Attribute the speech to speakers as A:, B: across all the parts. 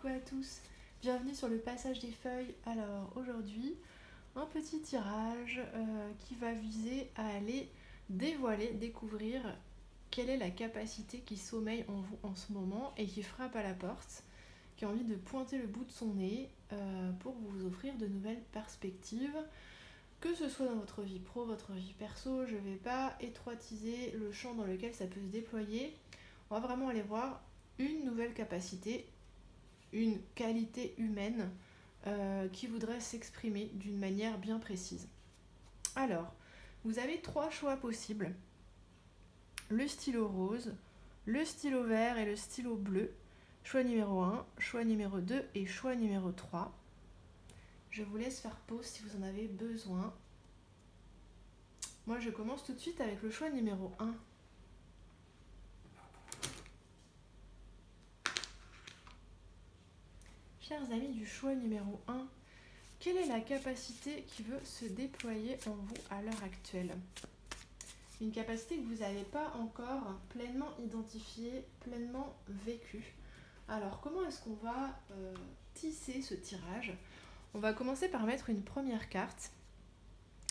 A: coucou à tous, bienvenue sur le passage des feuilles. Alors aujourd'hui, un petit tirage qui va viser à aller dévoiler, découvrir quelle est la capacité qui sommeille en vous en ce moment et qui frappe à la porte, qui a envie de pointer le bout de son nez pour vous offrir de nouvelles perspectives. Que ce soit dans votre vie pro, votre vie perso, je ne vais pas étroitiser le champ dans lequel ça peut se déployer. On va vraiment aller voir une nouvelle capacité, une qualité humaine qui voudrait s'exprimer d'une manière bien précise. Alors, vous avez 3 choix possibles. Le stylo rose, le stylo vert et le stylo bleu. Choix numéro 1, choix numéro 2 et choix numéro 3. Je vous laisse faire pause si vous en avez besoin. Moi, je commence tout de suite avec le choix numéro 1. Chers amis du choix numéro 1, quelle est la capacité qui veut se déployer en vous à l'heure actuelle ? Une capacité que vous n'avez pas encore pleinement identifiée, pleinement vécue. Alors, comment est-ce qu'on va tisser ce tirage ? On va commencer par mettre une première carte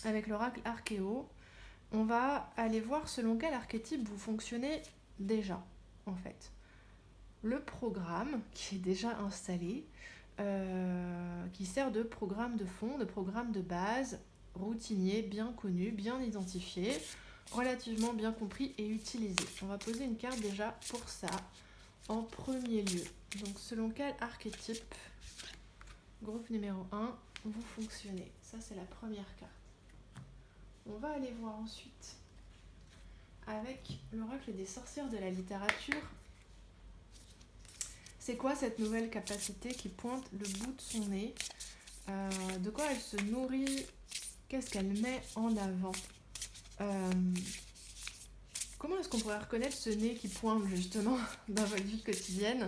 A: avec l'oracle Archéo. On va aller voir selon quel archétype vous fonctionnez déjà, en fait. Le programme qui est déjà installé, qui sert de programme de fond, de programme de base, routinier, bien connu, bien identifié, relativement bien compris et utilisé. On va poser une carte déjà pour ça, en premier lieu. Donc selon quel archétype, groupe numéro 1, vous fonctionnez. Ça c'est la première carte. On va aller voir ensuite avec l'oracle des sorcières de la littérature. C'est quoi cette nouvelle capacité qui pointe le bout de son nez ? De quoi elle se nourrit ? Qu'est-ce qu'elle met en avant ? Comment est-ce qu'on pourrait reconnaître ce nez qui pointe justement dans votre vie quotidienne ?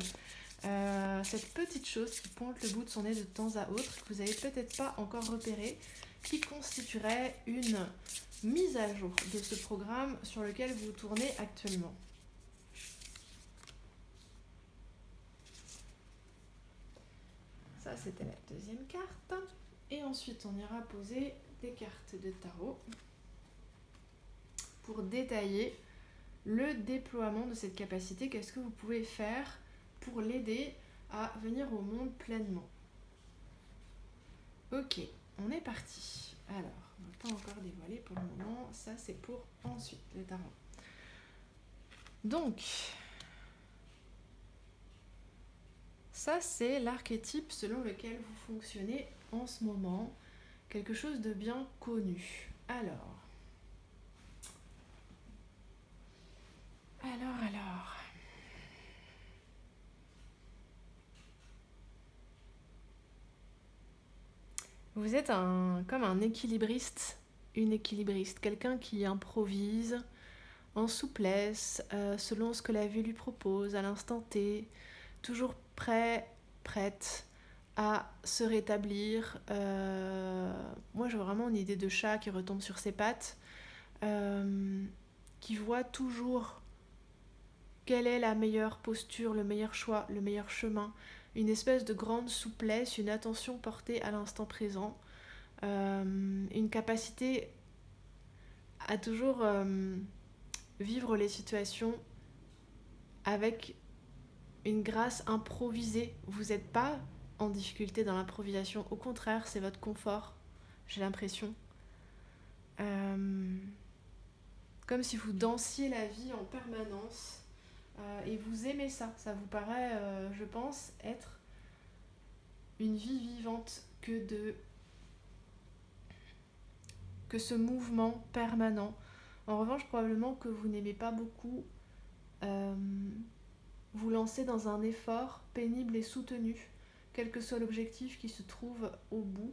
A: Cette petite chose qui pointe le bout de son nez de temps à autre, que vous n'avez peut-être pas encore repéré, qui constituerait une mise à jour de ce programme sur lequel vous tournez actuellement. Ça, c'était la deuxième carte. Et ensuite, on ira poser des cartes de tarot pour détailler le déploiement de cette capacité. Qu'est-ce que vous pouvez faire pour l'aider à venir au monde pleinement ? Ok, on est parti. Alors, on ne va pas encore dévoiler pour le moment. Ça, c'est pour ensuite, le tarot. Donc, ça, c'est l'archétype selon lequel vous fonctionnez en ce moment. Quelque chose de bien connu. Alors. Vous êtes comme un équilibriste, une équilibriste, quelqu'un qui improvise en souplesse, selon ce que la vie lui propose à l'instant T, toujours prêt, prête à se rétablir. Moi, j'ai vraiment une idée de chat qui retombe sur ses pattes, qui voit toujours quelle est la meilleure posture, le meilleur choix, le meilleur chemin, une espèce de grande souplesse, une attention portée à l'instant présent, une capacité à toujours vivre les situations avec une grâce improvisée. Vous n'êtes pas en difficulté dans l'improvisation, au contraire, c'est votre confort, j'ai l'impression. Comme si vous dansiez la vie en permanence. Et vous aimez ça, ça vous paraît, je pense, être une vie vivante que ce mouvement permanent. En revanche, probablement que vous n'aimez pas beaucoup vous lancer dans un effort pénible et soutenu, quel que soit l'objectif qui se trouve au bout.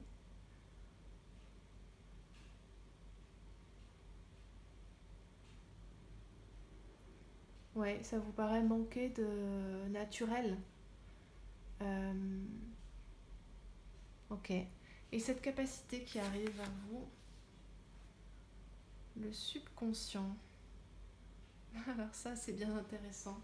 A: Ouais, ça vous paraît manquer de naturel. Ok. Et cette capacité qui arrive à vous, le subconscient. Alors ça, c'est bien intéressant.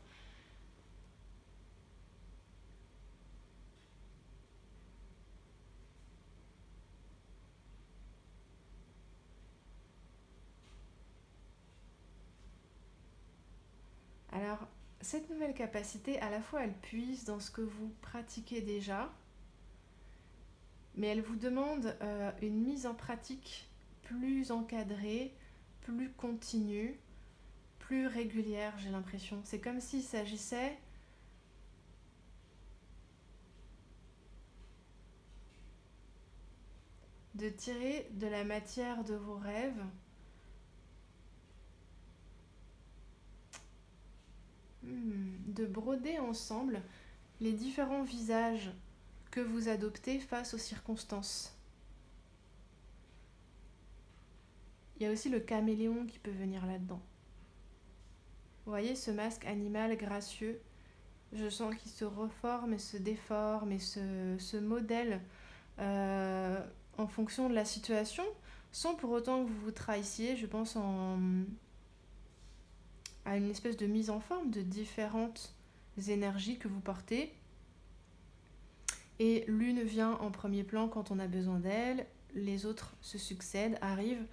A: cette nouvelle capacité, à la fois, elle puise dans ce que vous pratiquez déjà, mais elle vous demande une mise en pratique plus encadrée, plus continue, plus régulière, j'ai l'impression. C'est comme s'il s'agissait de tirer de la matière de vos rêves de broder ensemble les différents visages que vous adoptez face aux circonstances. Il y a aussi le caméléon qui peut venir là-dedans. Vous voyez ce masque animal gracieux, je sens qu'il se reforme et se déforme et se modèle en fonction de la situation, sans pour autant que vous vous trahissiez, je pense à une espèce de mise en forme de différentes énergies que vous portez. Et l'une vient en premier plan quand on a besoin d'elle, les autres se succèdent, arrivent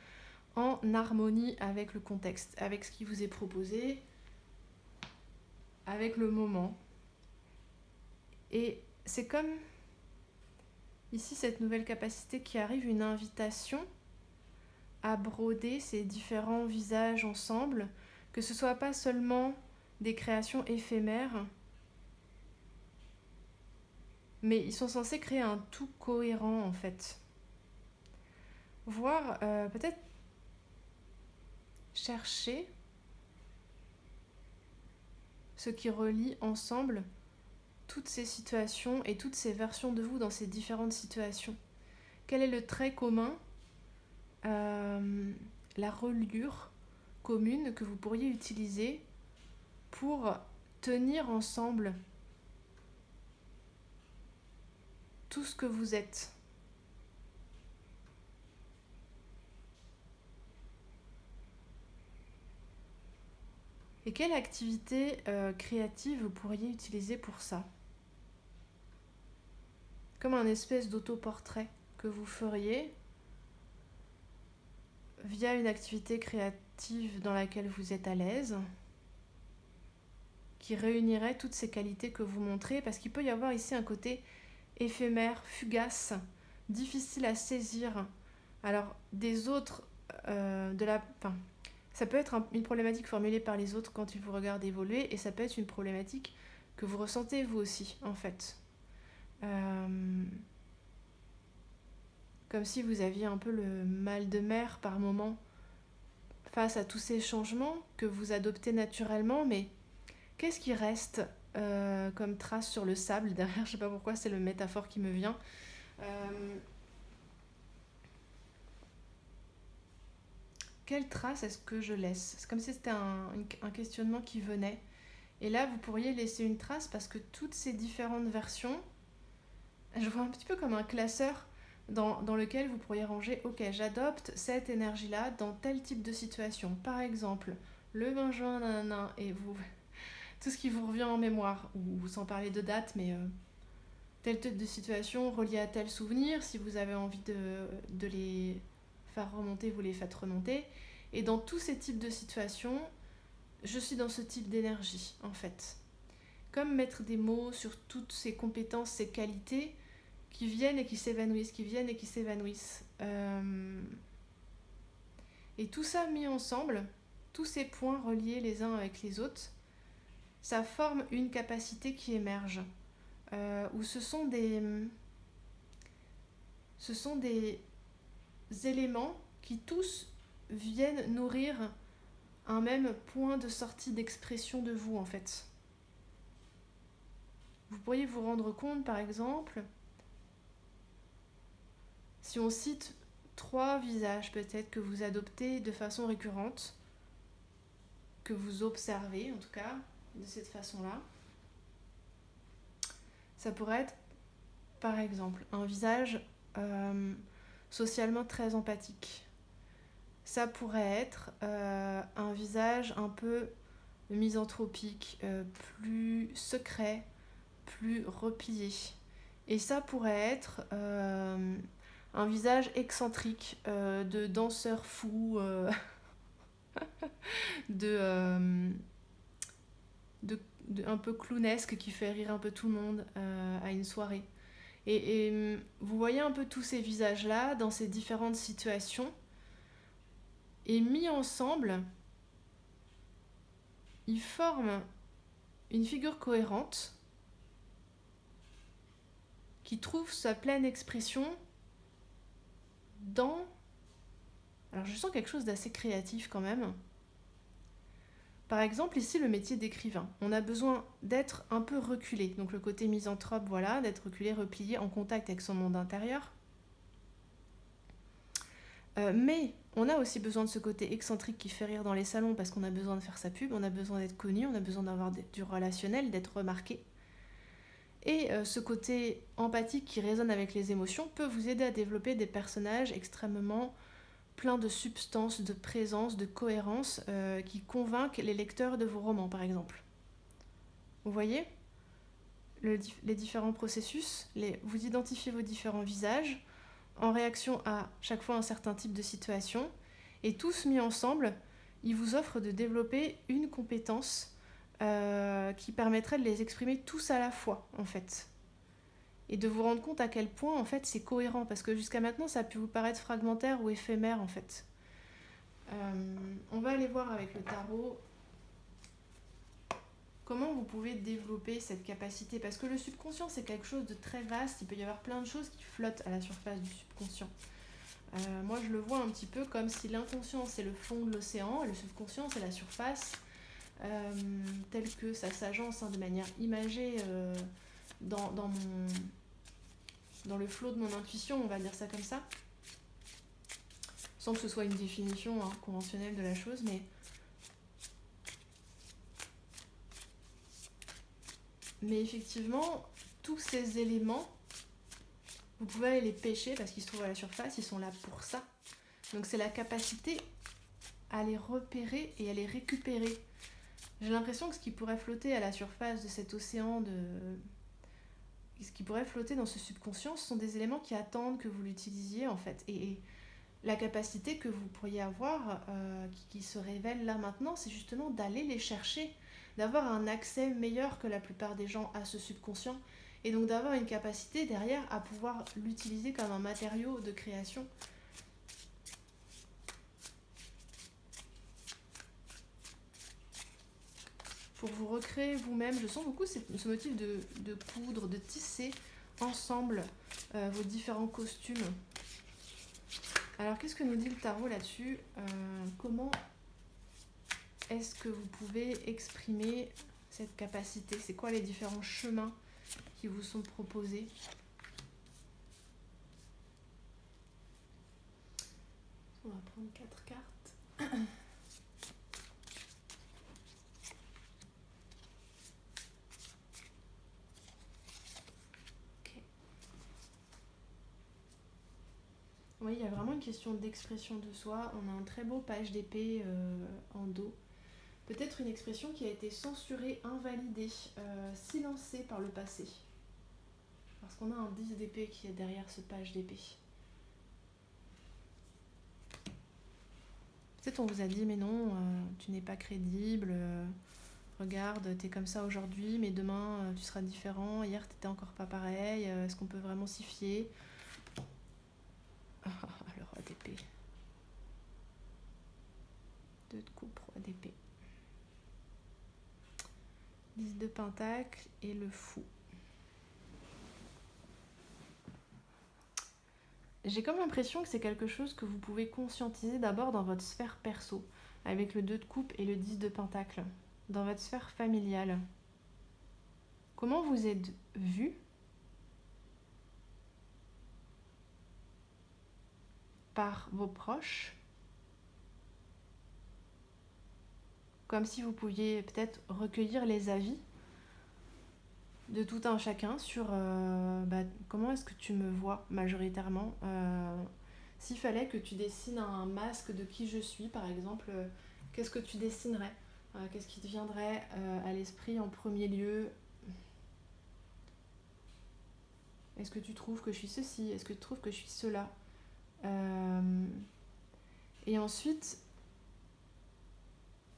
A: en harmonie avec le contexte, avec ce qui vous est proposé, avec le moment. Et c'est comme ici cette nouvelle capacité qui arrive, une invitation à broder ces différents visages ensemble, que ce soit pas seulement des créations éphémères, mais ils sont censés créer un tout cohérent en fait. Voire peut-être chercher ce qui relie ensemble toutes ces situations et toutes ces versions de vous dans ces différentes situations. Quel est le trait commun, la reliure commune que vous pourriez utiliser pour tenir ensemble tout ce que vous êtes. Et quelle activité créative vous pourriez utiliser pour ça? Comme un espèce d'autoportrait que vous feriez via une activité créative dans laquelle vous êtes à l'aise, qui réunirait toutes ces qualités que vous montrez, parce qu'il peut y avoir ici un côté éphémère, fugace, difficile à saisir. Alors, des autres, ça peut être une problématique formulée par les autres quand ils vous regardent évoluer, et ça peut être une problématique que vous ressentez vous aussi, en fait. Comme si vous aviez un peu le mal de mer par moment face à tous ces changements que vous adoptez naturellement, mais qu'est-ce qui reste comme trace sur le sable derrière? Je sais pas pourquoi, c'est le métaphore qui me vient. Quelle trace est-ce que je laisse? C'est comme si c'était un questionnement qui venait. Et là, vous pourriez laisser une trace parce que toutes ces différentes versions, je vois un petit peu comme un classeur dans lequel vous pourriez ranger, ok, j'adopte cette énergie-là dans tel type de situation. Par exemple, le 20 juin, nanana, et vous, tout ce qui vous revient en mémoire, ou sans parler de date, mais tel type de situation relié à tel souvenir, si vous avez envie de les faire remonter, vous les faites remonter. Et dans tous ces types de situations, je suis dans ce type d'énergie, en fait. Comme mettre des mots sur toutes ces compétences, ces qualités qui viennent et qui s'évanouissent, qui viennent et qui s'évanouissent. Et tout ça mis ensemble, tous ces points reliés les uns avec les autres, ça forme une capacité qui émerge. Où ce sont des éléments qui tous viennent nourrir un même point de sortie d'expression de vous, en fait. Vous pourriez vous rendre compte, par exemple, si on cite 3 visages peut-être que vous adoptez de façon récurrente, que vous observez en tout cas de cette façon-là, ça pourrait être par exemple un visage socialement très empathique. Ça pourrait être un visage un peu misanthropique, plus secret, plus replié. Et ça pourrait être un visage excentrique de danseur fou, de un peu clownesque qui fait rire un peu tout le monde à une soirée. Et vous voyez un peu tous ces visages-là dans ces différentes situations. Et mis ensemble, ils forment une figure cohérente qui trouve sa pleine expression dans... Alors je sens quelque chose d'assez créatif quand même. Par exemple, ici, le métier d'écrivain. On a besoin d'être un peu reculé. Donc le côté misanthrope, voilà, d'être reculé, replié, en contact avec son monde intérieur. Mais on a aussi besoin de ce côté excentrique qui fait rire dans les salons parce qu'on a besoin de faire sa pub, on a besoin d'être connu, on a besoin d'avoir du relationnel, d'être remarqué. Et ce côté empathique qui résonne avec les émotions peut vous aider à développer des personnages extrêmement pleins de substance, de présence, de cohérence qui convainquent les lecteurs de vos romans, par exemple. Vous voyez les différents processus, vous identifiez vos différents visages en réaction à chaque fois un certain type de situation, et tous mis ensemble, ils vous offrent de développer une compétence qui permettrait de les exprimer tous à la fois, en fait. Et de vous rendre compte à quel point, en fait, c'est cohérent, parce que jusqu'à maintenant, ça a pu vous paraître fragmentaire ou éphémère, en fait. On va aller voir avec le tarot comment vous pouvez développer cette capacité, parce que le subconscient, c'est quelque chose de très vaste, il peut y avoir plein de choses qui flottent à la surface du subconscient. Moi, je le vois un petit peu comme si l'inconscient, c'est le fond de l'océan, et le subconscient, c'est la surface, telle que ça s'agence de manière imagée dans le flot de mon intuition, on va dire ça comme ça, sans que ce soit une définition conventionnelle de la chose, mais effectivement, tous ces éléments, vous pouvez aller les pêcher parce qu'ils se trouvent à la surface, ils sont là pour ça. Donc c'est la capacité à les repérer et à les récupérer. J'ai l'impression que ce qui pourrait flotter à la surface de cet océan, ce qui pourrait flotter dans ce subconscient, ce sont des éléments qui attendent que vous l'utilisiez en fait. Et la capacité que vous pourriez avoir, qui se révèle là maintenant, c'est justement d'aller les chercher, d'avoir un accès meilleur que la plupart des gens à ce subconscient, et donc d'avoir une capacité derrière à pouvoir l'utiliser comme un matériau de création. Pour vous recréer vous-même, je sens beaucoup ce motif de coudre, de tisser ensemble vos différents costumes. Alors, qu'est-ce que nous dit le tarot là-dessus ? Comment est-ce que vous pouvez exprimer cette capacité ? C'est quoi les différents chemins qui vous sont proposés ? On va prendre 4 cartes. Ok. Oui, il y a vraiment une question d'expression de soi. On a un très beau page d'épée en dos. Peut-être une expression qui a été censurée, invalidée, silencée par le passé. Parce qu'on a un 10 d'épée qui est derrière ce page d'épée. Peut-être on vous a dit, mais non, tu n'es pas crédible, regarde, t'es comme ça aujourd'hui, mais demain tu seras différent, hier t'étais encore pas pareil, est-ce qu'on peut vraiment s'y fier ? Le roi d'épée. 2 de coupe, roi d'épée. 10 de pentacle et le fou. J'ai comme l'impression que c'est quelque chose que vous pouvez conscientiser d'abord dans votre sphère perso, avec le 2 de coupe et le 10 de pentacle, dans votre sphère familiale. Comment vous êtes vu par vos proches, comme si vous pouviez peut-être recueillir les avis de tout un chacun sur comment est-ce que tu me vois majoritairement. S'il fallait que tu dessines un masque de qui je suis, par exemple, qu'est-ce que tu dessinerais ? Qu'est-ce qui te viendrait à l'esprit en premier lieu ? Est-ce que tu trouves que je suis ceci ? Est-ce que tu trouves que je suis cela ? Et ensuite,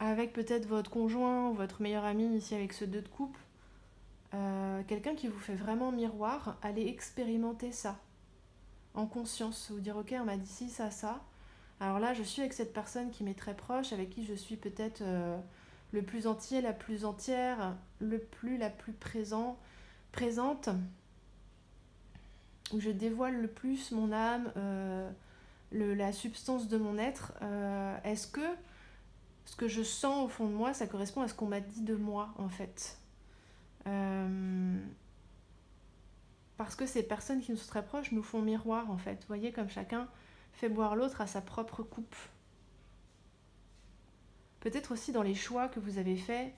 A: avec peut-être votre conjoint ou votre meilleur ami, ici avec ce 2 de coupe, quelqu'un qui vous fait vraiment miroir, allez expérimenter ça en conscience. Vous dire ok, on m'a dit ci, ça, ça. Alors là, je suis avec cette personne qui m'est très proche, avec qui je suis peut-être le plus entier, la plus entière, la plus présente, où je dévoile le plus mon âme, la substance de mon être. Est-ce que ce que je sens au fond de moi, ça correspond à ce qu'on m'a dit de moi, en fait. Parce que ces personnes qui nous sont très proches nous font miroir, en fait. Vous voyez, comme chacun fait boire l'autre à sa propre coupe. Peut-être aussi dans les choix que vous avez faits,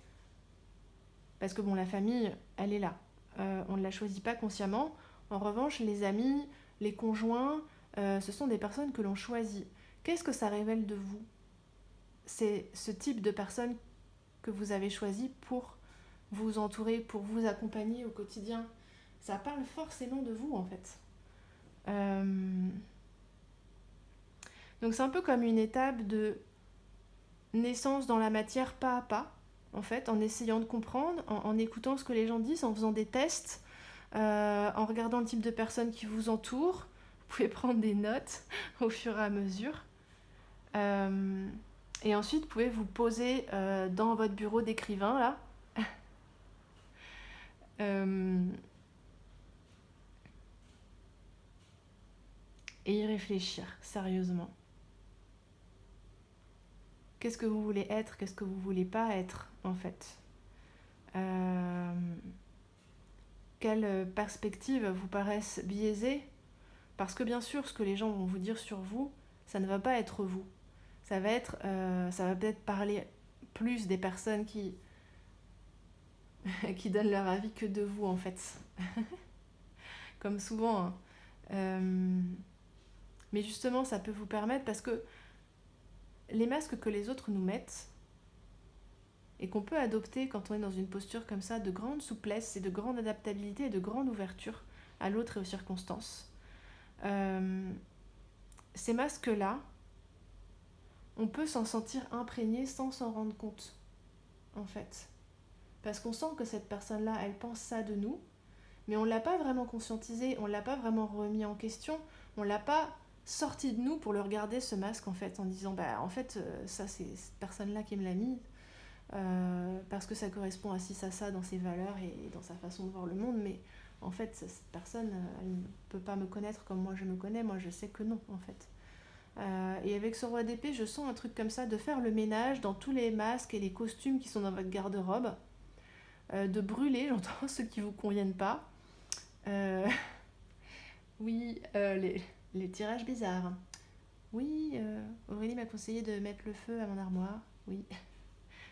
A: parce que bon, la famille, elle est là. On ne la choisit pas consciemment. En revanche, les amis, les conjoints, ce sont des personnes que l'on choisit. Qu'est-ce que ça révèle de vous ? C'est ce type de personnes que vous avez choisi pour vous entourer, pour vous accompagner au quotidien. Ça parle forcément de vous, en fait. Donc c'est un peu comme une étape de naissance dans la matière pas à pas, en fait, en essayant de comprendre, en écoutant ce que les gens disent, en faisant des tests, en regardant le type de personnes qui vous entourent. Vous pouvez prendre des notes au fur et à mesure. Et ensuite, vous pouvez vous poser dans votre bureau d'écrivain, là. Et y réfléchir, sérieusement. Qu'est-ce que vous voulez être ? Qu'est-ce que vous voulez pas être, en fait ? Quelles perspectives vous paraissent biaisées ? Parce que bien sûr, ce que les gens vont vous dire sur vous, ça ne va pas être vous. Ça va peut-être parler plus des personnes qui donnent leur avis que de vous, en fait. Comme souvent. Mais justement, ça peut vous permettre, parce que les masques que les autres nous mettent, et qu'on peut adopter quand on est dans une posture comme ça, de grande souplesse et de grande adaptabilité et de grande ouverture à l'autre et aux circonstances, ces masques-là, on peut s'en sentir imprégné sans s'en rendre compte, en fait. Parce qu'on sent que cette personne-là, elle pense ça de nous, mais on ne l'a pas vraiment conscientisé, on ne l'a pas vraiment remis en question, on ne l'a pas sorti de nous pour le regarder, ce masque, en fait, en disant, en fait, ça, c'est cette personne-là qui me l'a mis, parce que ça correspond à ci, ça, dans ses valeurs et dans sa façon de voir le monde, mais en fait, cette personne, elle ne peut pas me connaître comme moi je me connais, moi je sais que non, en fait. Et avec ce roi d'épée, je sens un truc comme ça, de faire le ménage dans tous les masques et les costumes qui sont dans votre garde-robe, de brûler, j'entends, ceux qui ne vous conviennent pas. Oui, les tirages bizarres. Oui, Aurélie m'a conseillé de mettre le feu à mon armoire. Oui.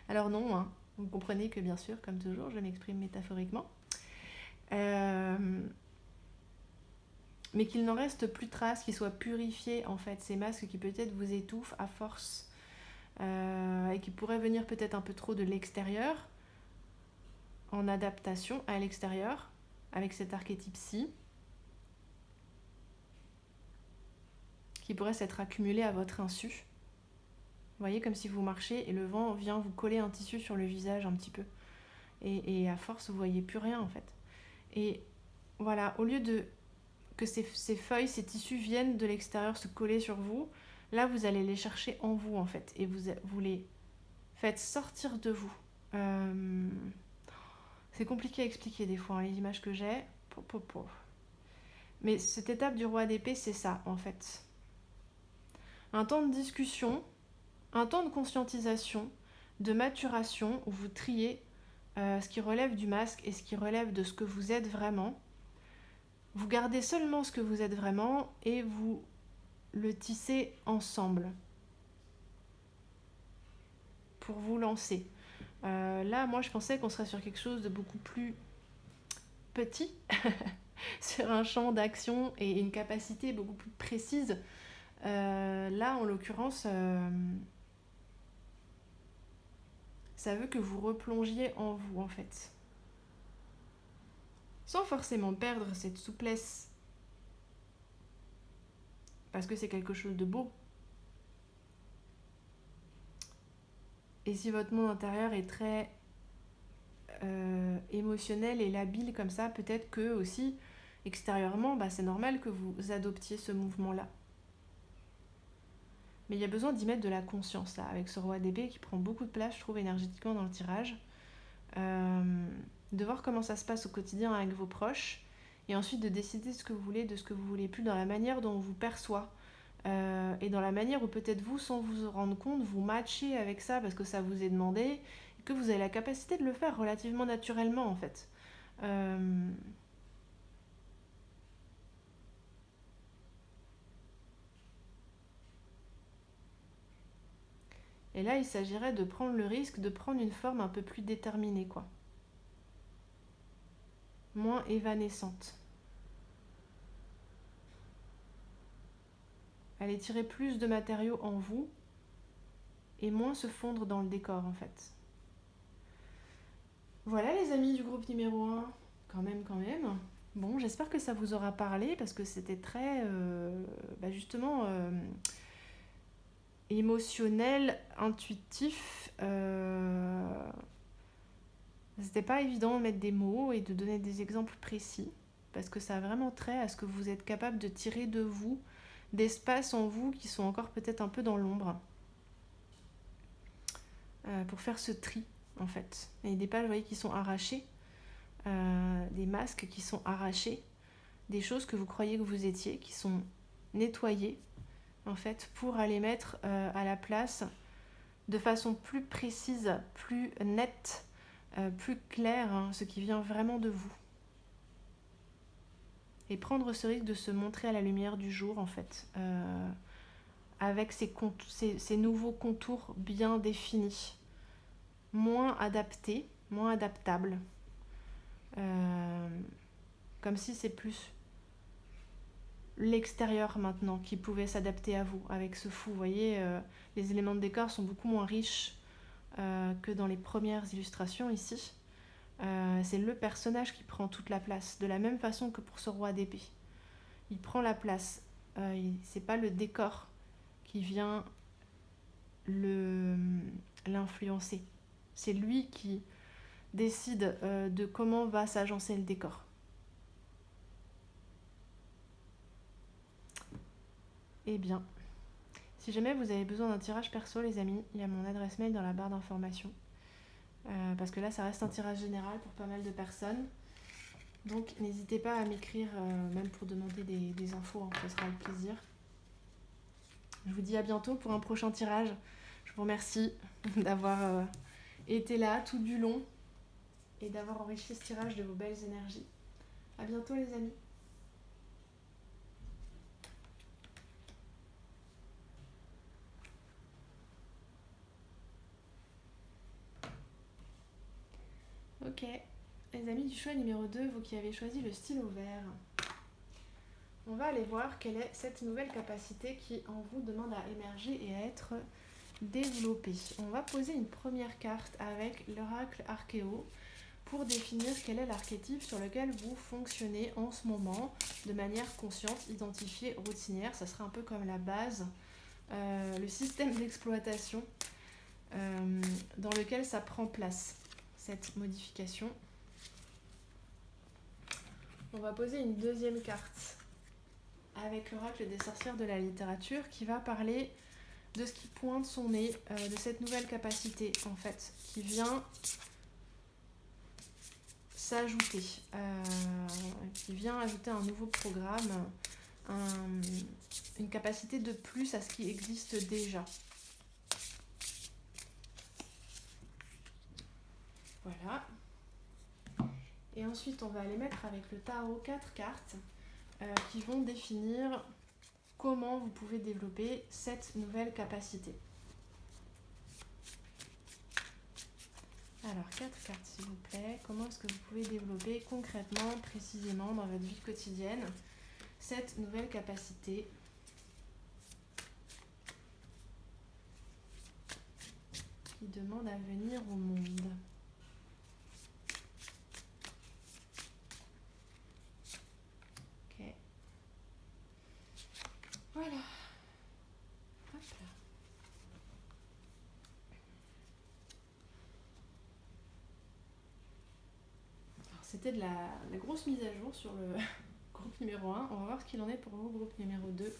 A: Alors non, hein. Vous comprenez que bien sûr, comme toujours, je m'exprime métaphoriquement. Mais qu'il n'en reste plus trace, qu'ils soient purifiés, en fait, ces masques qui peut-être vous étouffent à force, et qui pourraient venir peut-être un peu trop de l'extérieur, en adaptation à l'extérieur, avec cet archétype-ci, qui pourrait s'être accumulé à votre insu. Vous voyez, comme si vous marchez et le vent vient vous coller un tissu sur le visage un petit peu. Et à force, vous ne voyez plus rien, en fait. Et voilà, au lieu de que ces feuilles, ces tissus viennent de l'extérieur se coller sur vous, là, vous allez les chercher en vous, en fait. Et vous les faites sortir de vous. C'est compliqué à expliquer, des fois, hein, les images que j'ai. Mais cette étape du roi d'épée, c'est ça, en fait. Un temps de discussion, un temps de conscientisation, de maturation, où vous triez ce qui relève du masque et ce qui relève de ce que vous êtes vraiment. Vous gardez seulement ce que vous êtes vraiment et vous le tissez ensemble pour vous lancer. Là, moi, je pensais qu'on serait sur quelque chose de beaucoup plus petit, sur un champ d'action et une capacité beaucoup plus précise. Là, en l'occurrence, ça veut que vous replongiez en vous, en fait. Sans forcément perdre cette souplesse, parce que c'est quelque chose de beau. Et si votre monde intérieur est très émotionnel et labile comme ça, peut-être que aussi, extérieurement, c'est normal que vous adoptiez ce mouvement-là. Mais il y a besoin d'y mettre de la conscience, là, avec ce roi d'épée qui prend beaucoup de place, je trouve, énergétiquement dans le tirage. De voir comment ça se passe au quotidien avec vos proches, et ensuite de décider ce que vous voulez, de ce que vous voulez plus, dans la manière dont on vous perçoit, et dans la manière où peut-être vous, sans vous en rendre compte, vous matchez avec ça parce que ça vous est demandé, et que vous avez la capacité de le faire relativement naturellement, en fait. Et là, il s'agirait de prendre le risque de prendre une forme un peu plus déterminée, quoi. Moins évanescente. Aller tirer plus de matériaux en vous et moins se fondre dans le décor, en fait. Voilà les amis du groupe numéro 1. Quand même. Bon, j'espère que ça vous aura parlé parce que c'était très, justement, émotionnel, intuitif. C'était pas évident de mettre des mots et de donner des exemples précis parce que ça a vraiment trait à ce que vous êtes capable de tirer de vous, d'espaces en vous qui sont encore peut-être un peu dans l'ombre, pour faire ce tri, en fait. Et des pages, vous voyez, qui sont arrachées, des masques qui sont arrachés, des choses que vous croyez que vous étiez, qui sont nettoyées, en fait, pour aller mettre à la place de façon plus précise, plus nette, plus claire, ce qui vient vraiment de vous. Et prendre ce risque de se montrer à la lumière du jour, en fait, avec ces nouveaux contours bien définis, moins adaptés, moins adaptables, comme si c'est plus l'extérieur maintenant qui pouvait s'adapter à vous avec ce fou. Vous voyez, les éléments de décor sont beaucoup moins riches que dans les premières illustrations ici. C'est le personnage qui prend toute la place, de la même façon que pour ce roi d'épée. Il prend la place. C'est pas le décor qui vient l'influencer. C'est lui qui décide de comment va s'agencer le décor. Eh bien, si jamais vous avez besoin d'un tirage perso, les amis, il y a mon adresse mail dans la barre d'informations. Parce que là, ça reste un tirage général pour pas mal de personnes. Donc, n'hésitez pas à m'écrire, même pour demander des infos, ce sera avec plaisir. Je vous dis à bientôt pour un prochain tirage. Je vous remercie d'avoir été là tout du long et d'avoir enrichi ce tirage de vos belles énergies. À bientôt les amis. Ok, les amis du choix numéro 2, vous qui avez choisi le stylo vert, on va aller voir quelle est cette nouvelle capacité qui en vous demande à émerger et à être développée. On va poser une première carte avec l'oracle Archéo pour définir quel est l'archétype sur lequel vous fonctionnez en ce moment de manière consciente, identifiée, routinière. Ça sera un peu comme la base, le système d'exploitation dans lequel ça prend place, cette modification. On va poser une deuxième carte avec l'oracle des sorcières de la littérature qui va parler de ce qui pointe son nez, de cette nouvelle capacité en fait, qui vient s'ajouter, qui vient ajouter un nouveau programme, une capacité de plus à ce qui existe déjà. Voilà. Et ensuite, on va aller mettre avec le tarot 4 cartes qui vont définir comment vous pouvez développer cette nouvelle capacité. Alors, 4 cartes s'il vous plaît. Comment est-ce que vous pouvez développer concrètement, précisément dans votre vie quotidienne cette nouvelle capacité qui demande à venir au monde? Ok. Voilà. Hop là. c'était de la grosse mise à jour sur le groupe numéro 1. On va voir ce qu'il en est pour vous, groupe numéro 2.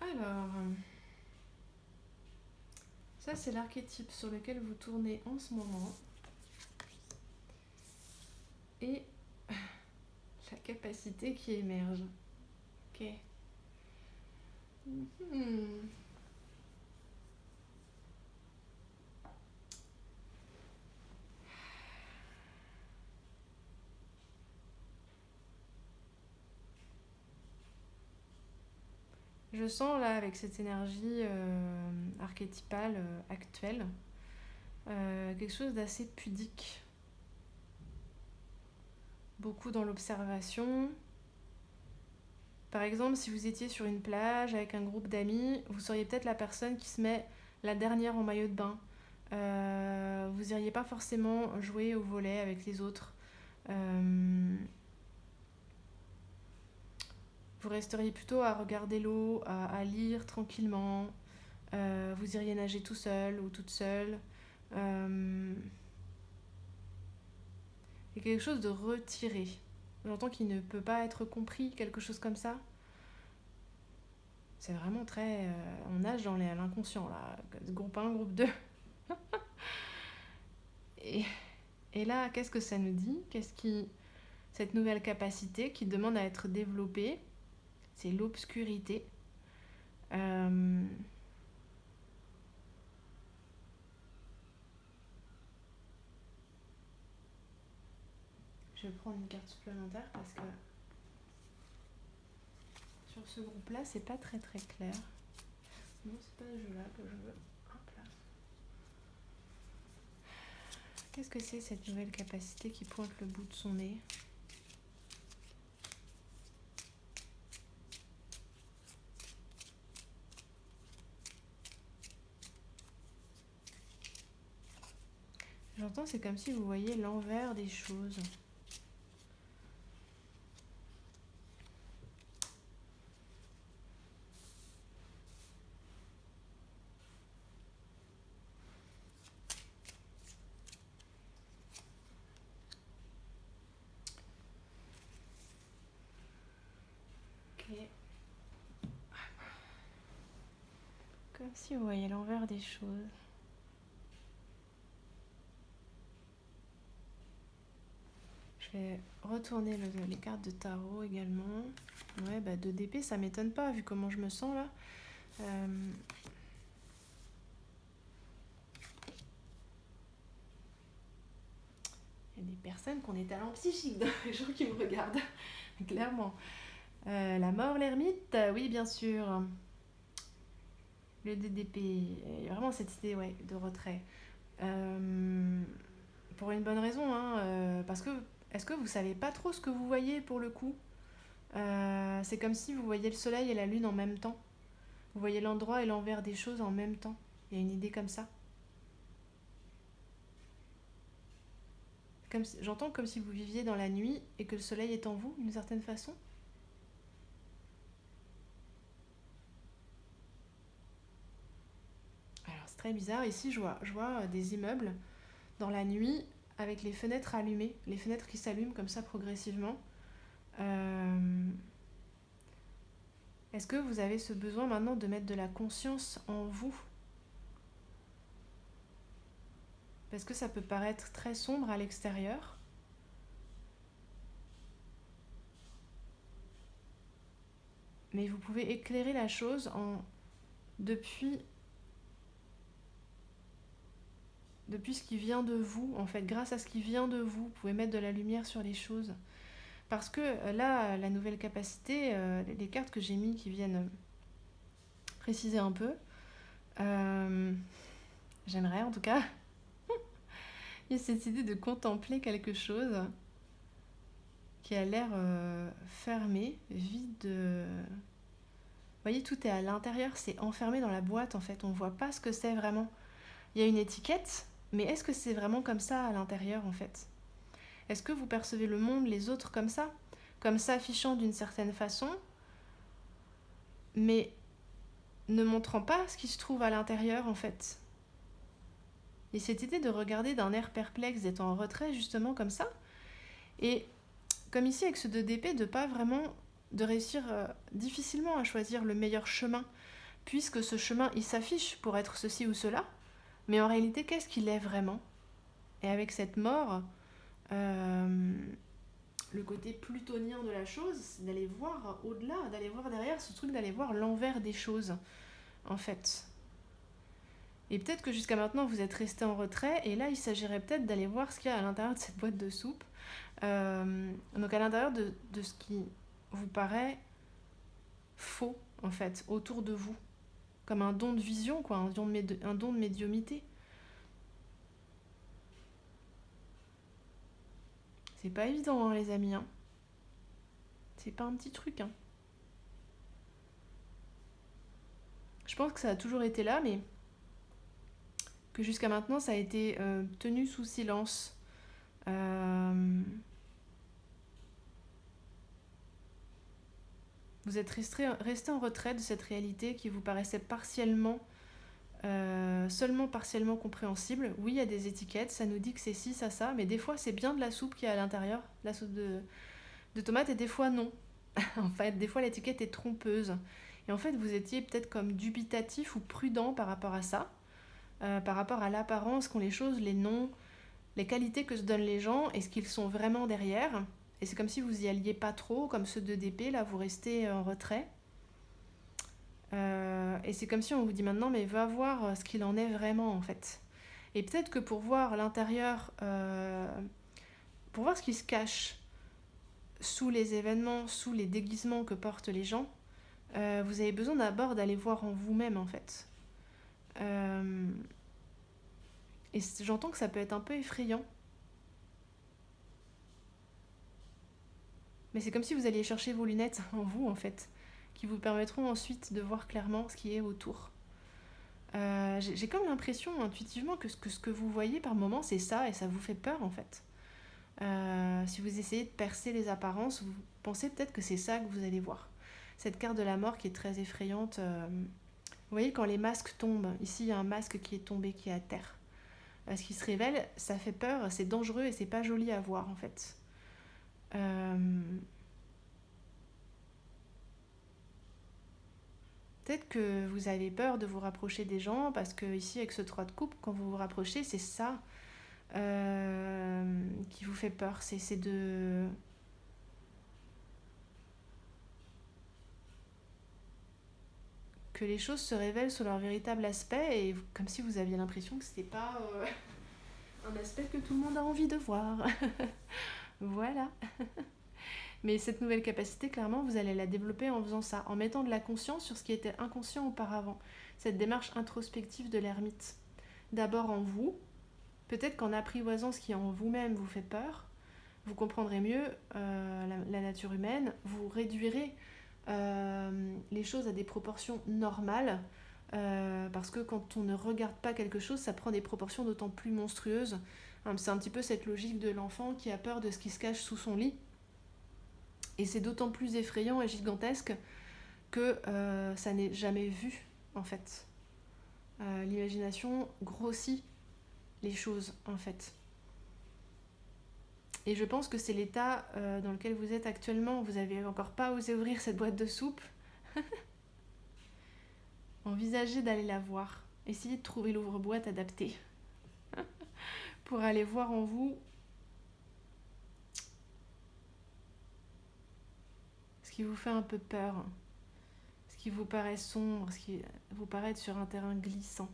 A: Alors, ça c'est l'archétype sur lequel vous tournez en ce moment. Et la capacité qui émerge. Ok. Je sens là, avec cette énergie archétypale actuelle, quelque chose d'assez pudique. Beaucoup dans l'observation. Par exemple, si vous étiez sur une plage avec un groupe d'amis, vous seriez peut-être la personne qui se met la dernière en maillot de bain. Vous n'iriez pas forcément jouer au volley avec les autres. Vous resteriez plutôt à regarder l'eau, à lire tranquillement. Vous iriez nager tout seul ou toute seule. Il y a quelque chose de retiré. J'entends qu'il ne peut pas être compris, quelque chose comme ça. C'est vraiment très... on nage dans l'inconscient, là. Groupe 1, groupe 2. Et là, qu'est-ce que ça nous dit ? Cette nouvelle capacité qui demande à être développée, c'est l'obscurité. Je vais prendre une carte supplémentaire parce que sur ce groupe-là, c'est pas très très clair. Non, c'est pas ce jeu-là que je veux. Hop là. Qu'est-ce que c'est cette nouvelle capacité qui pointe le bout de son nez ? J'entends, c'est comme si vous voyez l'envers des choses. Ok. Comme si vous voyez l'envers des choses. Je vais retourner les cartes de tarot également. Ouais, 2 d'épée, ça m'étonne pas vu comment je me sens là. Il y a des personnes qui ont des talents psychiques dans les gens qui me regardent, clairement. La mort, l'ermite, oui bien sûr. Le dé d'épée, il y a vraiment cette idée de retrait. Pour une bonne raison, parce que est-ce que vous savez pas trop ce que vous voyez pour le coup ? C'est comme si vous voyez le soleil et la lune en même temps. Vous voyez l'endroit et l'envers des choses en même temps. Il y a une idée comme ça. J'entends comme si vous viviez dans la nuit et que le soleil est en vous, d'une certaine façon. Alors c'est très bizarre. Ici, je vois des immeubles dans la nuit avec les fenêtres allumées, les fenêtres qui s'allument comme ça progressivement. Est-ce que vous avez ce besoin maintenant de mettre de la conscience en vous ? Parce que ça peut paraître très sombre à l'extérieur. Mais vous pouvez éclairer la chose depuis ce qui vient de vous, en fait. Grâce à ce qui vient de vous, vous pouvez mettre de la lumière sur les choses. Parce que là, la nouvelle capacité, les cartes que j'ai mis qui viennent préciser un peu, j'aimerais en tout cas, il y a cette idée de contempler quelque chose qui a l'air fermé, vide. Vous voyez, tout est à l'intérieur, c'est enfermé dans la boîte en fait, on ne voit pas ce que c'est vraiment. Il y a une étiquette, mais est-ce que c'est vraiment comme ça à l'intérieur en fait ? Est-ce que vous percevez le monde, les autres comme s'affichant d'une certaine façon, mais ne montrant pas ce qui se trouve à l'intérieur en fait ? Et cette idée de regarder d'un air perplexe, d'être en retrait justement comme ça, Et comme ici avec ce 2 d'épée, de réussir difficilement à choisir le meilleur chemin, puisque ce chemin, il s'affiche pour être ceci ou cela, mais en réalité, qu'est-ce qu'il est vraiment? Et avec cette mort, le côté plutonien de la chose, c'est d'aller voir au-delà, d'aller voir derrière ce truc, d'aller voir l'envers des choses, en fait. Et peut-être que jusqu'à maintenant, vous êtes resté en retrait, et là, il s'agirait peut-être d'aller voir ce qu'il y a à l'intérieur de cette boîte de soupe. Donc à l'intérieur de ce qui vous paraît faux, en fait, autour de vous. Comme un don de vision, quoi, un don de médiumnité. C'est pas évident, hein, les amis. Hein. C'est pas un petit truc. Hein. Je pense que ça a toujours été là, mais que jusqu'à maintenant, ça a été tenu sous silence. Vous êtes resté en retrait de cette réalité qui vous paraissait seulement partiellement compréhensible. Oui, il y a des étiquettes, ça nous dit que c'est ci, ça, mais des fois, c'est bien de la soupe qui est à l'intérieur, la soupe de tomates, et des fois, non. En fait, des fois, l'étiquette est trompeuse. Et en fait, vous étiez peut-être comme dubitatif ou prudent par rapport à ça, par rapport à l'apparence qu'ont les choses, les noms, les qualités que se donnent les gens et ce qu'ils sont vraiment derrière. Et c'est comme si vous y alliez pas trop, comme ce 2 d'épée, là, vous restez en retrait. Et c'est comme si on vous dit maintenant, mais va voir ce qu'il en est vraiment, en fait. Et peut-être que pour voir l'intérieur, pour voir ce qui se cache sous les événements, sous les déguisements que portent les gens, vous avez besoin d'abord d'aller voir en vous-même, en fait. Et j'entends que ça peut être un peu effrayant. Mais c'est comme si vous alliez chercher vos lunettes en vous, en fait, qui vous permettront ensuite de voir clairement ce qui est autour. J'ai comme l'impression intuitivement que ce que vous voyez par moment, c'est ça, et ça vous fait peur, en fait. Si vous essayez de percer les apparences, vous pensez peut-être que c'est ça que vous allez voir. Cette carte de la mort qui est très effrayante. Vous voyez, quand les masques tombent, ici il y a un masque qui est tombé, qui est à terre. Ce qui se révèle, ça fait peur, c'est dangereux et c'est pas joli à voir, en fait. Peut-être que vous avez peur de vous rapprocher des gens, parce que ici, avec ce 3 de coupe, quand vous vous rapprochez, c'est ça qui vous fait peur. C'est de... que les choses se révèlent sous leur véritable aspect, et comme si vous aviez l'impression que c'était pas un aspect que tout le monde a envie de voir. Voilà. Mais cette nouvelle capacité, clairement, vous allez la développer en faisant ça, en mettant de la conscience sur ce qui était inconscient auparavant. Cette démarche introspective de l'ermite. D'abord en vous, peut-être qu'en apprivoisant ce qui en vous-même vous fait peur, vous comprendrez mieux la nature humaine, vous réduirez les choses à des proportions normales, parce que quand on ne regarde pas quelque chose, ça prend des proportions d'autant plus monstrueuses. C'est un petit peu cette logique de l'enfant qui a peur de ce qui se cache sous son lit. Et c'est d'autant plus effrayant et gigantesque que ça n'est jamais vu, en fait. L'imagination grossit les choses, en fait. Et je pense que c'est l'état dans lequel vous êtes actuellement. Vous n'avez encore pas osé ouvrir cette boîte de soupe. Envisagez d'aller la voir. Essayez de trouver l'ouvre-boîte adapté pour aller voir en vous ce qui vous fait un peu peur, ce qui vous paraît sombre, ce qui vous paraît être sur un terrain glissant.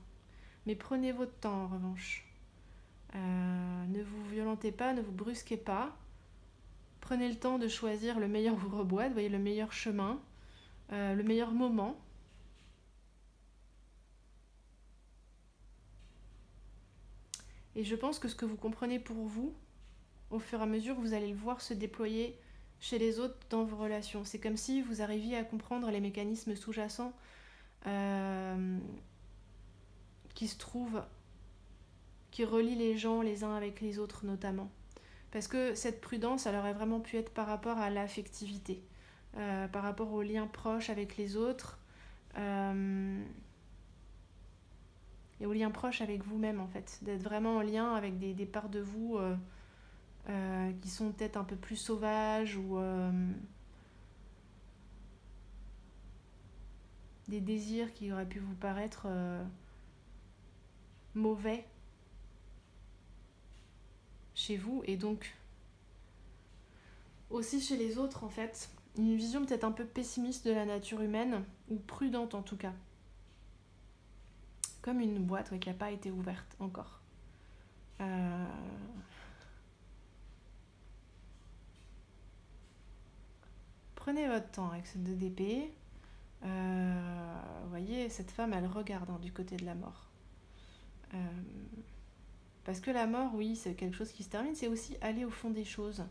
A: Mais prenez votre temps en revanche. Ne vous violentez pas, ne vous brusquez pas. Prenez le temps de choisir le meilleur ouvre-boîte, voyez, le meilleur chemin, le meilleur moment. Et je pense que ce que vous comprenez pour vous, au fur et à mesure, vous allez le voir se déployer chez les autres dans vos relations. C'est comme si vous arriviez à comprendre les mécanismes sous-jacents qui se trouvent, qui relient les gens les uns avec les autres notamment. Parce que cette prudence, elle aurait vraiment pu être par rapport à l'affectivité, par rapport aux liens proches avec les autres, et aux liens proches avec vous-même, en fait. D'être vraiment en lien avec des parts de vous qui sont peut-être un peu plus sauvages ou des désirs qui auraient pu vous paraître mauvais chez vous et donc aussi chez les autres en fait. Une vision peut-être un peu pessimiste de la nature humaine, ou prudente en tout cas. Comme une boîte qui n'a pas été ouverte encore. Prenez votre temps avec ce 2 d'épée. Vous voyez, cette femme, elle regarde du côté de la mort. Parce que la mort, oui, c'est quelque chose qui se termine, c'est aussi aller au fond des choses.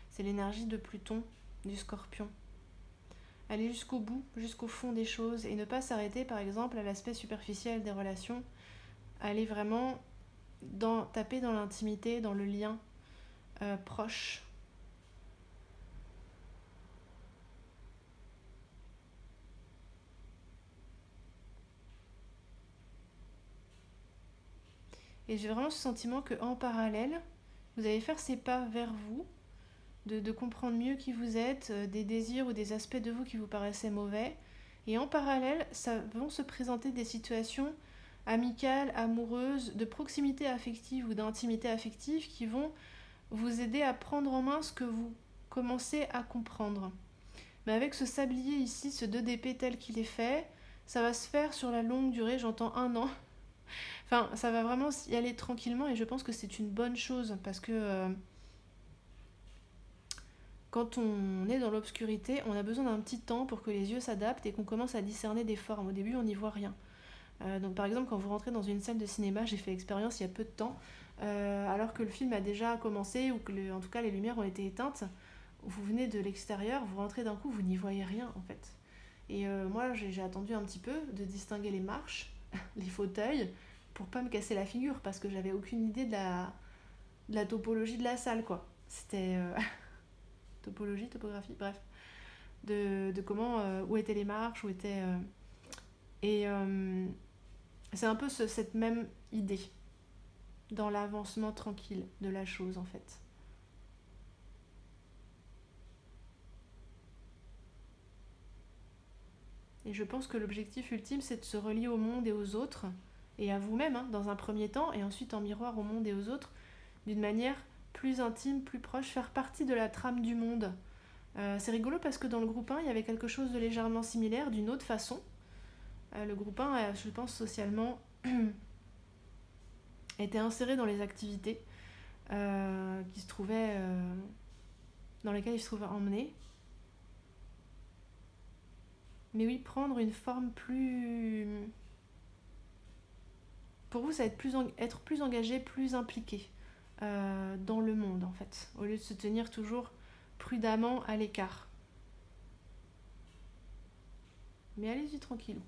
A: C'est l'énergie de Pluton, du Scorpion. Aller jusqu'au bout, jusqu'au fond des choses et ne pas s'arrêter par exemple à l'aspect superficiel des relations. Aller vraiment taper dans l'intimité, dans le lien proche. Et j'ai vraiment ce sentiment qu'en parallèle, vous allez faire ces pas vers vous, de comprendre mieux qui vous êtes, des désirs ou des aspects de vous qui vous paraissaient mauvais. Et en parallèle, ça vont se présenter des situations amicales, amoureuses, de proximité affective ou d'intimité affective qui vont vous aider à prendre en main ce que vous commencez à comprendre. Mais avec ce sablier ici, ce 2 d'épée tel qu'il est fait, ça va se faire sur la longue durée, j'entends 1 an. Enfin, ça va vraiment y aller tranquillement et je pense que c'est une bonne chose parce que quand on est dans l'obscurité, on a besoin d'un petit temps pour que les yeux s'adaptent et qu'on commence à discerner des formes. Au début, on n'y voit rien. Donc par exemple, quand vous rentrez dans une salle de cinéma, j'ai fait l'expérience il y a peu de temps, alors que le film a déjà commencé ou que en tout cas les lumières ont été éteintes, vous venez de l'extérieur, vous rentrez d'un coup, vous n'y voyez rien en fait. Et moi, j'ai attendu un petit peu de distinguer les marches, les fauteuils, pour pas me casser la figure, parce que j'avais aucune idée de la topologie de la salle, quoi. C'était... topographie, bref. De comment... où étaient les marches, où étaient... et c'est un peu cette même idée, dans l'avancement tranquille de la chose, en fait. Et je pense que l'objectif ultime, c'est de se relier au monde et aux autres, et à vous-même, dans un premier temps, et ensuite en miroir au monde et aux autres, d'une manière plus intime, plus proche, faire partie de la trame du monde. C'est rigolo parce que dans le groupe 1, il y avait quelque chose de légèrement similaire, d'une autre façon. Le groupe 1, je pense, socialement, était inséré dans les activités qui se trouvaient, dans lesquelles il se trouvait emmené. Mais oui, prendre une forme plus... Pour vous, ça va être plus engagé, plus impliqué dans le monde, en fait, au lieu de se tenir toujours prudemment à l'écart. Mais allez-y tranquillou.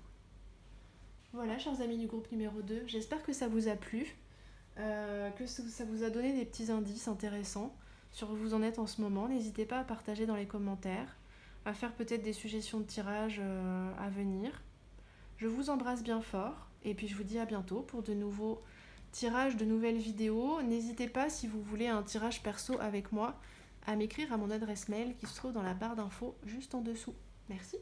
A: Voilà, chers amis du groupe numéro 2, j'espère que ça vous a plu, que ça vous a donné des petits indices intéressants sur où vous en êtes en ce moment. N'hésitez pas à partager dans les commentaires, à faire peut-être des suggestions de tirage à venir. Je vous embrasse bien fort et puis je vous dis à bientôt pour de nouveaux tirages, de nouvelles vidéos. N'hésitez pas, si vous voulez un tirage perso avec moi, à m'écrire à mon adresse mail qui se trouve dans la barre d'infos juste en dessous. Merci.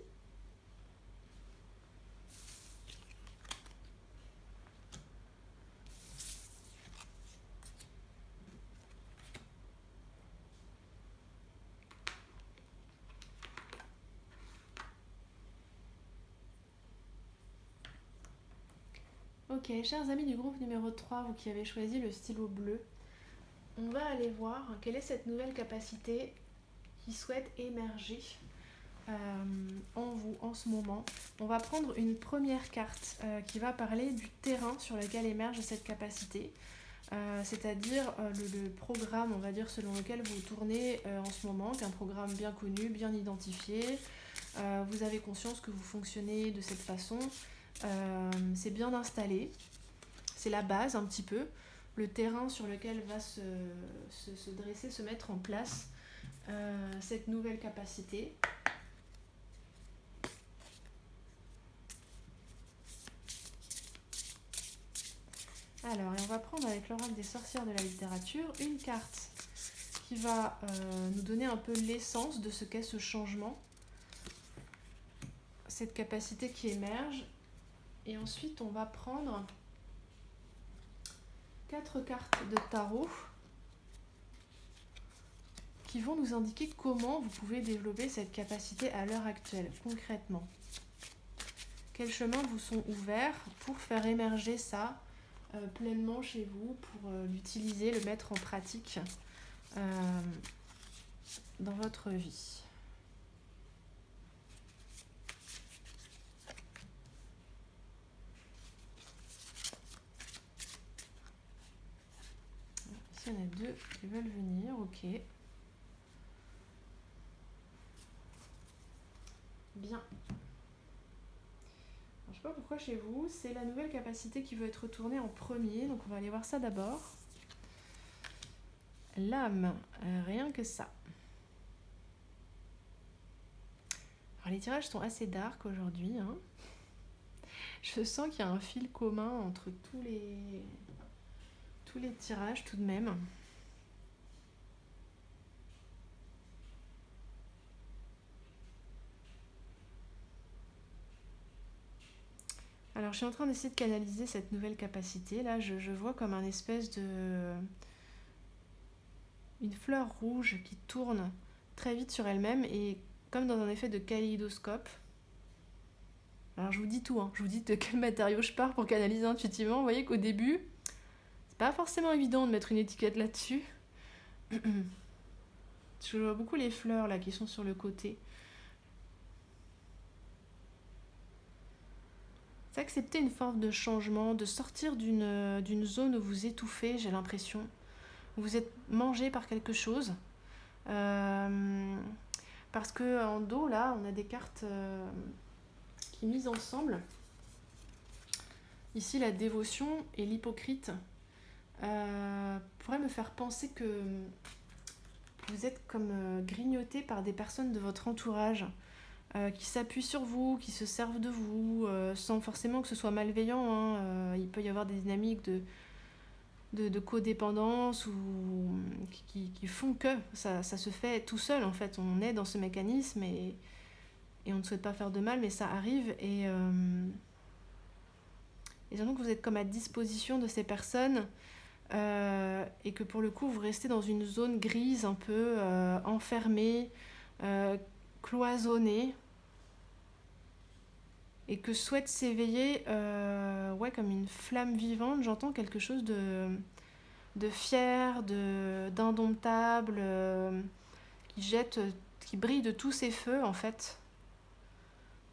A: Ok, chers amis du groupe numéro 3, vous qui avez choisi le stylo bleu, on va aller voir quelle est cette nouvelle capacité qui souhaite émerger en vous en ce moment. On va prendre une première carte qui va parler du terrain sur lequel émerge cette capacité, c'est-à-dire le programme, on va dire, selon lequel vous tournez en ce moment, qu'un programme bien connu, bien identifié. Vous avez conscience que vous fonctionnez de cette façon. C'est bien installé, c'est la base un petit peu, le terrain sur lequel va se dresser, se mettre en place cette nouvelle capacité. Alors, et on va prendre avec l'oracle des sorcières de la littérature une carte qui qui va nous donner un peu l'essence de ce qu'est ce changement, cette capacité qui émerge. Et ensuite, on va prendre 4 cartes de tarot qui vont nous indiquer comment vous pouvez développer cette capacité à l'heure actuelle, concrètement. Quels chemins vous sont ouverts pour faire émerger ça pleinement chez vous, pour l'utiliser, le mettre en pratique dans votre vie. Ici, il y en a 2 qui veulent venir, ok. Bien. Je ne sais pas pourquoi chez vous, c'est la nouvelle capacité qui veut être tournée en premier, donc on va aller voir ça d'abord. L'âme, rien que ça. Alors les tirages sont assez dark aujourd'hui, hein. Je sens qu'il y a un fil commun entre tous les tirages tout de même. Alors je suis en train d'essayer de canaliser cette nouvelle capacité. Là je vois comme un espèce de... une fleur rouge qui tourne très vite sur elle-même et comme dans un effet de kaléidoscope. Alors je vous dis tout, hein. Je vous dis de quel matériau je pars pour canaliser intuitivement. Vous voyez qu'au début, c'est pas forcément évident de mettre une étiquette là-dessus. Je vois beaucoup les fleurs là qui sont sur le côté. C'est accepter une forme de changement, de sortir d'une zone où vous étouffez, j'ai l'impression. Où vous êtes mangé par quelque chose. Parce que en dos, là, on a des cartes qui mises ensemble. Ici, la dévotion et l'hypocrite pourraient me faire penser que vous êtes comme grignoté par des personnes de votre entourage. Qui s'appuient sur vous, qui se servent de vous, sans forcément que ce soit malveillant. Hein. Il peut y avoir des dynamiques de codépendance ou qui font que ça se fait tout seul. En fait, on est dans ce mécanisme et on ne souhaite pas faire de mal, mais ça arrive. Et donc, vous êtes comme à disposition de ces personnes et que pour le coup, vous restez dans une zone grise, un peu enfermée, cloisonnée. Et que souhaite s'éveiller comme une flamme vivante. J'entends quelque chose de fier, d'indomptable, qui brille de tous ses feux en fait.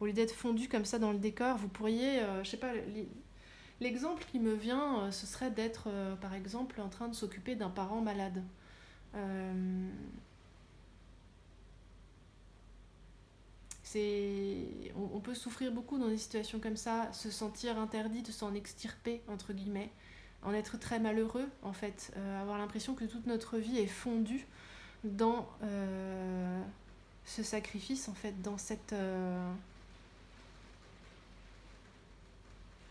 A: Au lieu d'être fondu comme ça dans le décor, vous pourriez, je sais pas, l'exemple qui me vient, ce serait d'être par exemple en train de s'occuper d'un parent malade. On peut souffrir beaucoup dans des situations comme ça, se sentir interdit, de s'en extirper, entre guillemets, en être très malheureux, en fait, avoir l'impression que toute notre vie est fondue dans ce sacrifice, en fait, dans cette...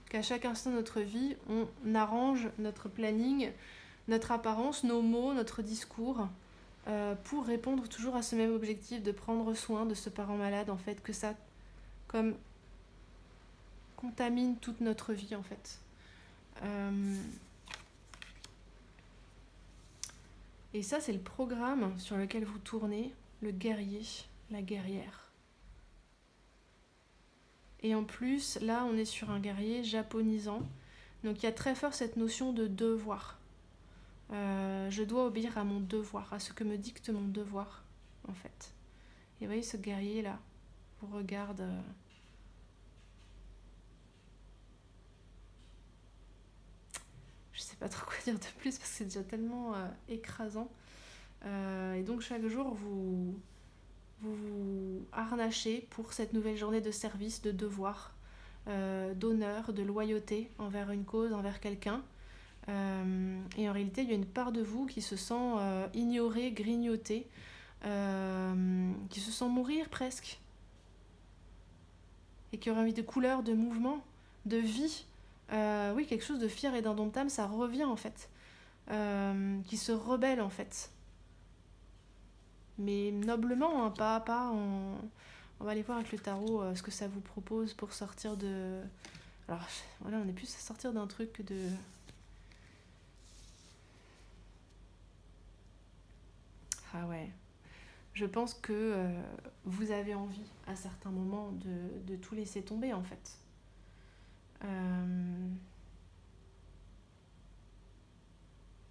A: qu'à chaque instant de notre vie, on arrange notre planning, notre apparence, nos mots, notre discours, pour répondre toujours à ce même objectif de prendre soin de ce parent malade, en fait, que ça comme contamine toute notre vie, en fait. Et ça, c'est le programme sur lequel vous tournez, le guerrier, la guerrière. Et en plus, là, on est sur un guerrier japonisant. Donc, il y a très fort cette notion de devoir. Je dois obéir à mon devoir, à ce que me dicte mon devoir, en fait. Et vous voyez, ce guerrier-là vous regarde... Je sais pas trop quoi dire de plus, parce que c'est déjà tellement écrasant. Et donc, chaque jour, vous harnachez pour cette nouvelle journée de service, de devoir, d'honneur, de loyauté envers une cause, envers quelqu'un. Et en réalité, il y a une part de vous qui se sent ignorée, grignotée, qui se sent mourir presque. Et qui aurait envie de couleur, de mouvement, de vie. Oui, quelque chose de fier et d'indomptable, ça revient en fait. Qui se rebelle en fait. Mais noblement, hein, pas en... On va aller voir avec le tarot ce que ça vous propose pour sortir de... Alors voilà, on est plus à sortir d'un truc que de... Ah ouais. Je pense que vous avez envie à certains moments de tout laisser tomber en fait.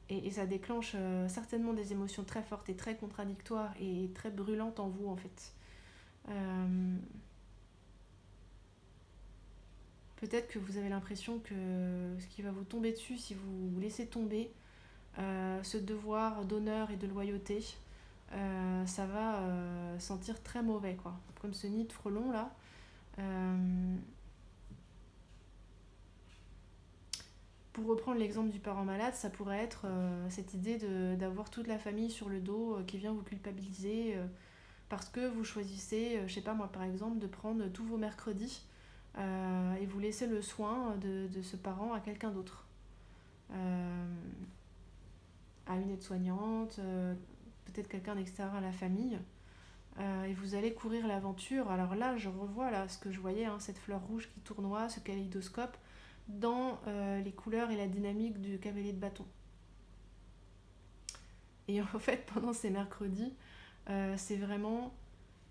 A: Et ça déclenche certainement des émotions très fortes et très contradictoires et très brûlantes en vous en fait. Peut-être que vous avez l'impression que ce qui va vous tomber dessus si vous laissez tomber ce devoir d'honneur et de loyauté, ça va sentir très mauvais quoi. Comme ce nid de frelon là. Pour reprendre l'exemple du parent malade, ça pourrait être cette idée d'avoir toute la famille sur le dos qui vient vous culpabiliser parce que vous choisissez, je sais pas moi par exemple, de prendre tous vos mercredis et vous laissez le soin de ce parent à quelqu'un d'autre. À une aide-soignante, peut-être quelqu'un d'extérieur à la famille. Et vous allez courir l'aventure. Alors là, je revois là, ce que je voyais, hein, cette fleur rouge qui tournoie, ce kaléidoscope, dans les couleurs et la dynamique du cavalier de bâton. Et en fait, pendant ces mercredis, c'est vraiment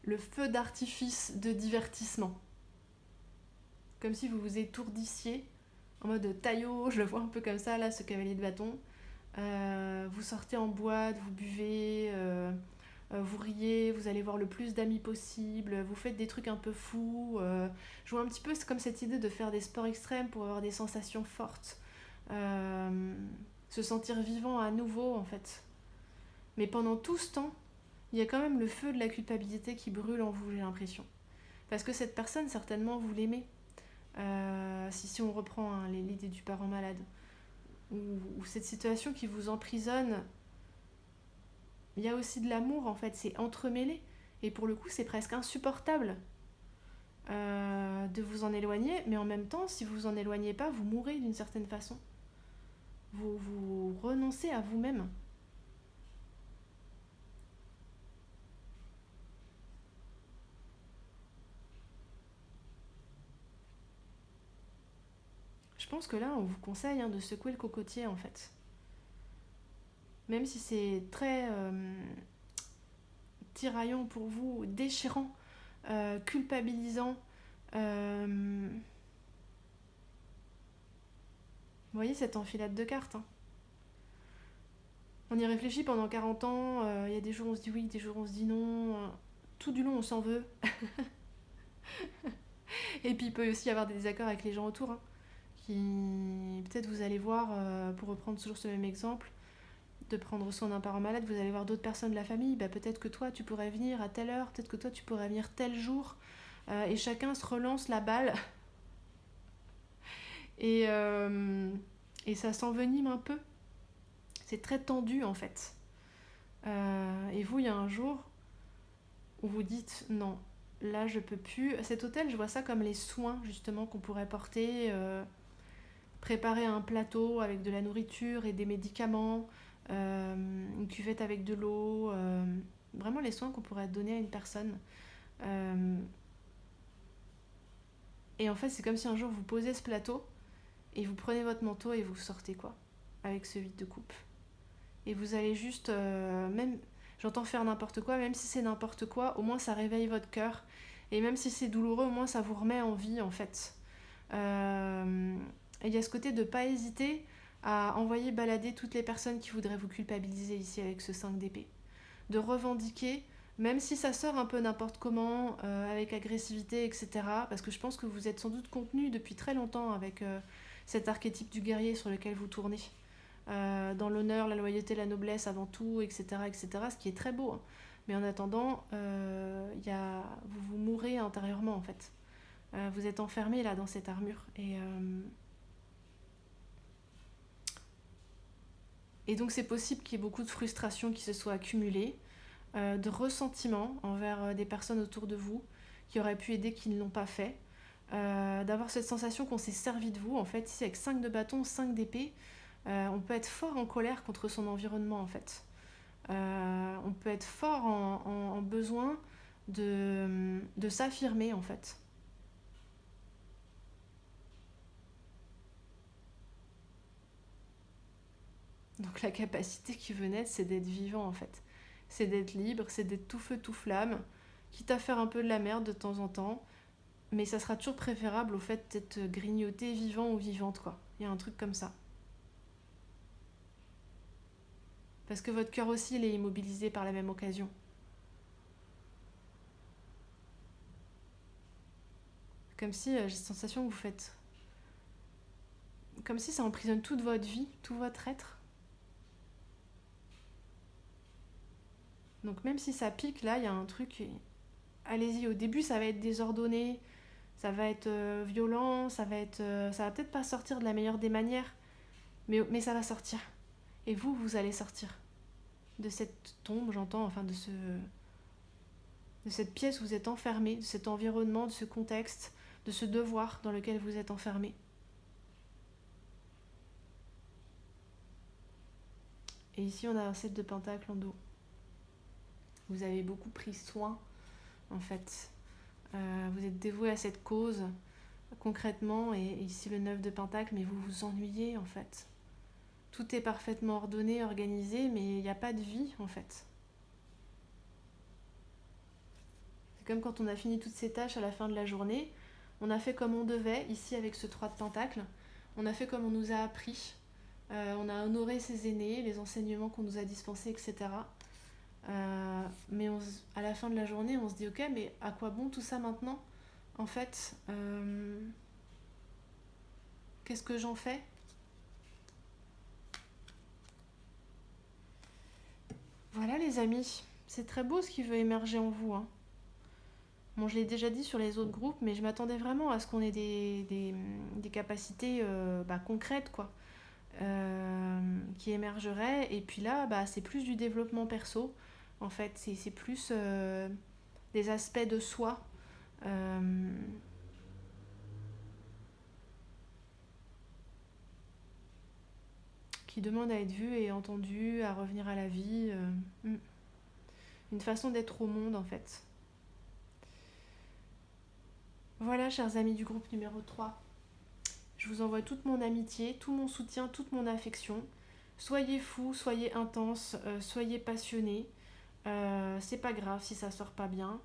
A: le feu d'artifice de divertissement. Comme si vous vous étourdissiez en mode taillot, je le vois un peu comme ça, là, ce cavalier de bâton. Vous sortez en boîte, vous buvez, vous riez, vous allez voir le plus d'amis possible, vous faites des trucs un peu fous. Je vois un petit peu, c'est comme cette idée de faire des sports extrêmes pour avoir des sensations fortes. Se sentir vivant à nouveau, en fait. Mais pendant tout ce temps, il y a quand même le feu de la culpabilité qui brûle en vous, j'ai l'impression. Parce que cette personne, certainement, vous l'aimez. Si on reprend hein, l'idée du parent malade. Ou cette situation qui vous emprisonne, il y a aussi de l'amour, en fait. C'est entremêlé. Et pour le coup, c'est presque insupportable de vous en éloigner. Mais en même temps, si vous vous en éloignez pas, vous mourrez d'une certaine façon. Vous renoncez à vous-même. Je pense que là, on vous conseille hein, de secouer le cocotier, en fait. Même si c'est très tiraillant pour vous, déchirant, culpabilisant. Vous voyez cette enfilade de cartes hein. On y réfléchit pendant 40 ans, il y a des jours où on se dit oui, des jours où on se dit non. Tout du long, on s'en veut. Et puis il peut aussi y avoir des désaccords avec les gens autour. Hein, qui, peut-être vous allez voir, pour reprendre toujours ce même exemple, de prendre soin d'un parent malade, vous allez voir d'autres personnes de la famille. Bah, peut-être que toi, tu pourrais venir à telle heure, peut-être que toi, tu pourrais venir tel jour. Et chacun se relance la balle. Et, et ça s'envenime un peu. C'est très tendu en fait. Et vous, il y a un jour où vous dites non, là je peux plus. Cet hôtel, je vois ça comme les soins justement qu'on pourrait porter. Préparer un plateau avec de la nourriture et des médicaments, une cuvette avec de l'eau. Vraiment les soins qu'on pourrait donner à une personne. Et en fait, c'est comme si un jour vous posez ce plateau et vous prenez votre manteau et vous sortez quoi, avec ce vide de coupe. Et vous allez juste, même, j'entends faire n'importe quoi, même si c'est n'importe quoi, au moins ça réveille votre cœur. Et même si c'est douloureux, au moins ça vous remet en vie en fait. Et il y a ce côté de pas hésiter à envoyer balader toutes les personnes qui voudraient vous culpabiliser ici avec ce 5 d'épée. De revendiquer, même si ça sort un peu n'importe comment, avec agressivité, etc. Parce que je pense que vous êtes sans doute contenu depuis très longtemps avec cet archétype du guerrier sur lequel vous tournez. Dans l'honneur, la loyauté, la noblesse avant tout, etc. etc. ce qui est très beau. Hein. Mais en attendant, vous mourrez intérieurement en fait. Vous êtes enfermé là dans cette armure. Et donc c'est possible qu'il y ait beaucoup de frustration qui se soit accumulée, de ressentiment envers des personnes autour de vous qui auraient pu aider, qui ne l'ont pas fait. D'avoir cette sensation qu'on s'est servi de vous. En fait, ici avec 5 de bâton, 5 d'épée, on peut être fort en colère contre son environnement en fait. On peut être fort en besoin de s'affirmer en fait. Donc la capacité qui veut naître, c'est d'être vivant en fait. C'est d'être libre, c'est d'être tout feu, tout flamme, quitte à faire un peu de la merde de temps en temps, mais ça sera toujours préférable au fait d'être grignoté, vivant ou vivante quoi. Il y a un truc comme ça. Parce que votre cœur aussi, il est immobilisé par la même occasion. Comme si j'ai cette sensation que vous faites... Comme si ça emprisonne toute votre vie, tout votre être. Donc même si ça pique, là, il y a un truc... Allez-y, au début, ça va être désordonné, ça va être violent, ça va peut-être pas sortir de la meilleure des manières, mais ça va sortir. Et vous allez sortir de cette tombe, j'entends, enfin de cette pièce où vous êtes enfermé, de cet environnement, de ce contexte, de ce devoir dans lequel vous êtes enfermé. Et ici, on a un 7 de pentacles en dos. Vous avez beaucoup pris soin, en fait. Vous êtes dévoué à cette cause, concrètement, et ici le 9 de pentacles, mais vous vous ennuyez, en fait. Tout est parfaitement ordonné, organisé, mais il n'y a pas de vie, en fait. C'est comme quand on a fini toutes ces tâches à la fin de la journée. On a fait comme on devait, ici avec ce 3 de pentacles. On a fait comme on nous a appris. On a honoré ses aînés, les enseignements qu'on nous a dispensés, etc. Mais à la fin de la journée, on se dit ok, mais à quoi bon tout ça maintenant? En fait, qu'est-ce que j'en fais? Voilà les amis, c'est très beau ce qui veut émerger en vous. Hein. Bon, je l'ai déjà dit sur les autres groupes, mais je m'attendais vraiment à ce qu'on ait des capacités concrètes, quoi, qui émergeraient. Et puis là, c'est plus du développement perso. En fait, c'est plus des aspects de soi. Qui demandent à être vus et entendus, à revenir à la vie. Une façon d'être au monde, en fait. Voilà, chers amis du groupe numéro 3. Je vous envoie toute mon amitié, tout mon soutien, toute mon affection. Soyez fous, soyez intenses, soyez passionnés. C'est pas grave si ça sort pas bien,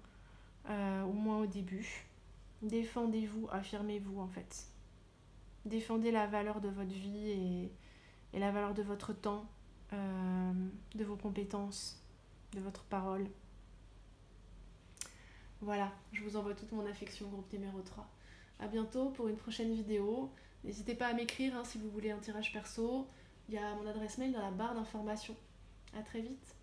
A: au moins au début. Défendez-vous, affirmez-vous en fait. Défendez la valeur de votre vie et la valeur de votre temps, de vos compétences, de votre parole. Voilà, je vous envoie toute mon affection, groupe numéro 3. À bientôt pour une prochaine vidéo. N'hésitez pas à m'écrire si vous voulez un tirage perso. Il y a mon adresse mail dans la barre d'information. À très vite.